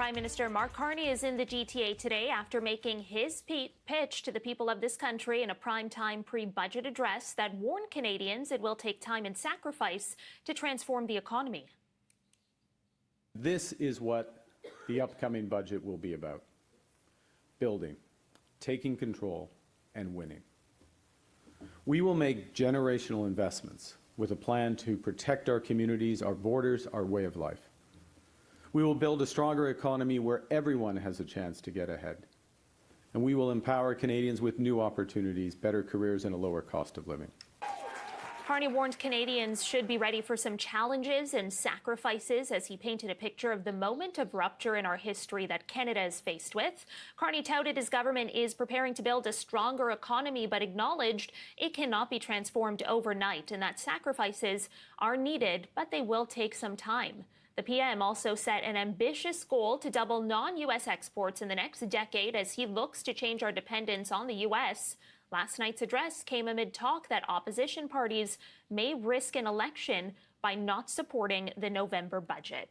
Prime Minister Mark Carney is in the GTA today after making his pitch to the people of this country in a primetime pre-budget address that warned Canadians it will take time and sacrifice to transform the economy. This is what the upcoming budget will be about: building, taking control, and winning. We will make generational investments with a plan to protect our communities, our borders, our way of life. We will build a stronger economy where everyone has a chance to get ahead. And we will empower Canadians with new opportunities, better careers, and a lower cost of living. Carney warned Canadians should be ready for some challenges and sacrifices as he painted a picture of the moment of rupture in our history that Canada is faced with. Carney touted his government is preparing to build a stronger economy, but acknowledged it cannot be transformed overnight and that sacrifices are needed, but they will take some time. The PM also set an ambitious goal to double non-U.S. exports in the next decade as he looks to change our dependence on the U.S. Last night's address came amid talk that opposition parties may risk an election by not supporting the November budget.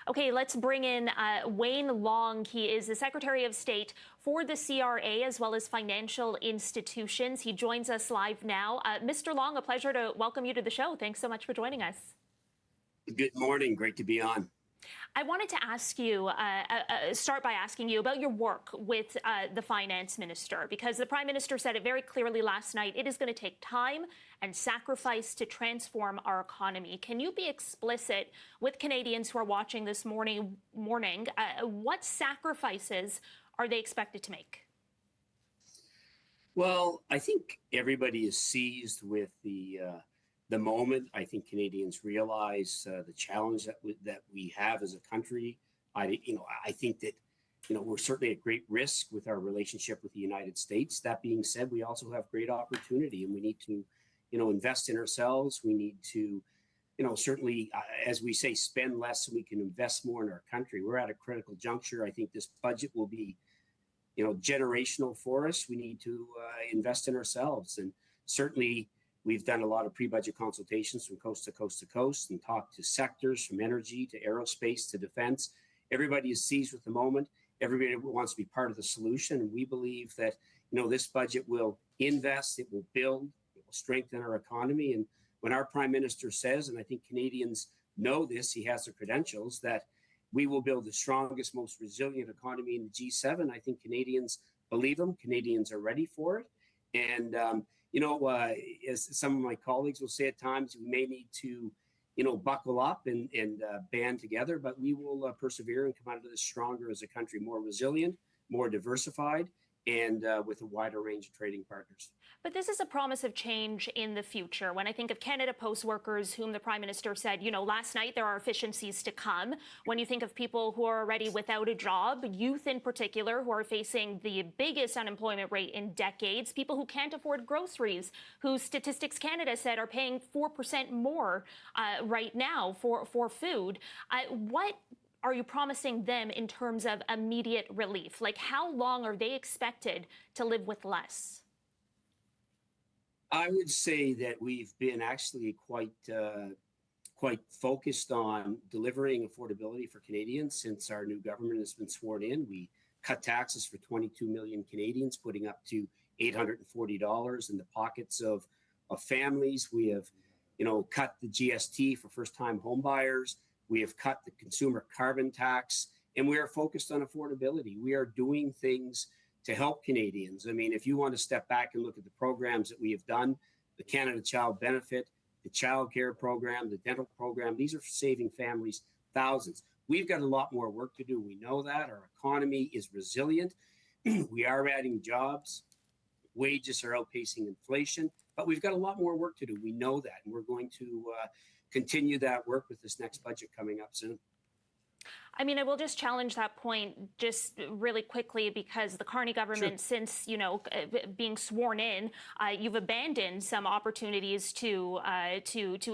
Okay, let's bring in Wayne Long. He is the Secretary of State for the CRA as well as financial institutions. He joins us live now. Mr. Long, a pleasure to welcome you to the show. Thanks so much for joining us. Good morning. Great to be on. I wanted to ask you, start by asking you about your work with the finance minister, because the prime minister said it very clearly last night. It is going to take time and sacrifice to transform our economy. Can you be explicit with Canadians who are watching this morning? What sacrifices are they expected to make? Well, I think everybody is seized with the moment. I think Canadians realize the challenge that we have as a country. I think that we're certainly at great risk with our relationship with the United States. That being said, we also have great opportunity, and we need to invest in ourselves. We need to certainly, as we say, spend less so we can invest more in our country. We're at a critical juncture. I think this budget will be generational for us. We need to invest in ourselves, and certainly we've done a lot of pre-budget consultations from coast to coast to coast and talked to sectors from energy to aerospace to defense. Everybody is seized with the moment. Everybody wants to be part of the solution. And we believe that, this budget will invest, it will build, it will strengthen our economy. And when our prime minister says, and I think Canadians know this, he has the credentials, that we will build the strongest, most resilient economy in the G7, I think Canadians believe him. Canadians are ready for it. And, as some of my colleagues will say at times, we may need to, buckle up and band together, but we will persevere and come out of this stronger as a country, more resilient, more diversified, and with a wider range of trading partners. But this is a promise of change in the future. When I think of Canada Post workers, whom the Prime Minister said, last night there are efficiencies to come. When you think of people who are already without a job, youth in particular, who are facing the biggest unemployment rate in decades, people who can't afford groceries, who Statistics Canada said are paying 4% more right now for food. What are you promising them in terms of immediate relief? Like, how long are they expected to live with less? I would say that we've been actually quite focused on delivering affordability for Canadians since our new government has been sworn in. We cut taxes for 22 million Canadians, putting up to $840 in the pockets of families. We have, cut the GST for first-time homebuyers. We have cut the consumer carbon tax, and we are focused on affordability. We are doing things to help Canadians. I mean, if you want to step back and look at the programs that we have done, the Canada Child Benefit, the child care program, the dental program, these are saving families thousands. We've got a lot more work to do. We know that. Our economy is resilient. We are adding jobs. Wages are outpacing inflation, but we've got a lot more work to do. We know that, and we're going to continue that work with this next budget coming up soon. I mean, I will just challenge that point just really quickly, because the Carney government, since, being sworn in, you've abandoned some opportunities to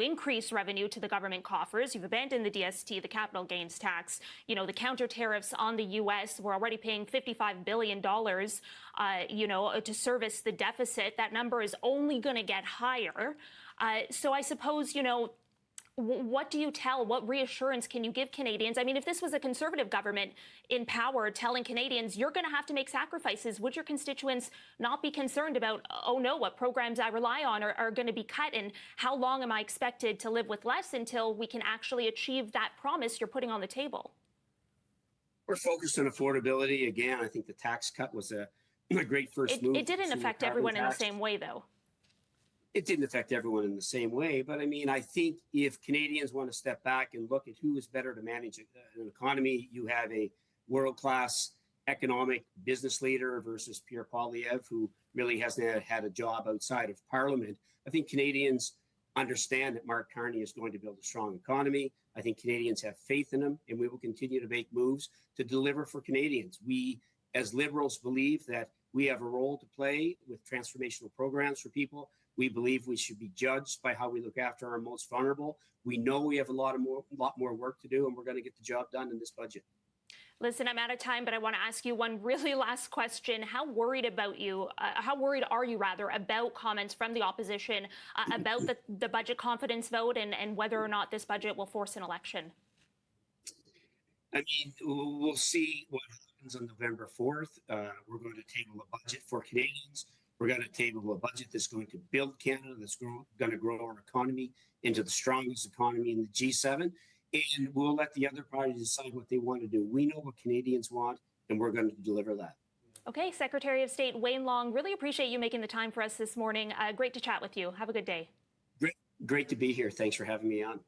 increase revenue to the government coffers. You've abandoned the DST, the capital gains tax, the counter tariffs on the U.S. We're already paying $55 billion, to service the deficit. That number is only going to get higher. So I suppose, What do you tell, what reassurance can you give Canadians? I mean, if this was a Conservative government in power telling Canadians you're going to have to make sacrifices, would your constituents not be concerned about, oh no, what programs I rely on are going to be cut, and how long am I expected to live with less until we can actually achieve that promise you're putting on the table? We're focused on affordability. Again, I think the tax cut was a great first move. It didn't affect everyone in the same way, though. It didn't affect everyone in the same way, but I mean, I think if Canadians want to step back and look at who is better to manage an economy, you have a world-class economic business leader versus Pierre Poilievre, who really hasn't had a job outside of Parliament. I think Canadians understand that Mark Carney is going to build a strong economy. I think Canadians have faith in him, and we will continue to make moves to deliver for Canadians. We, as Liberals, believe that we have a role to play with transformational programs for people. We believe we should be judged by how we look after our most vulnerable. We know we have a lot more work to do, and we're going to get the job done in this budget. Listen, I'm out of time, but I want to ask you one really last question. How worried are you about comments from the opposition about the budget confidence vote and whether or not this budget will force an election? I mean, we'll see what happens on November 4th. We're going to table a budget for Canadians. We're going to table a budget that's going to build Canada, that's going to grow our economy into the strongest economy in the G7. And we'll let the other parties decide what they want to do. We know what Canadians want, and we're going to deliver that. Okay, Secretary of State Wayne Long, really appreciate you making the time for us this morning. Great to chat with you. Have a good day. Great to be here. Thanks for having me on.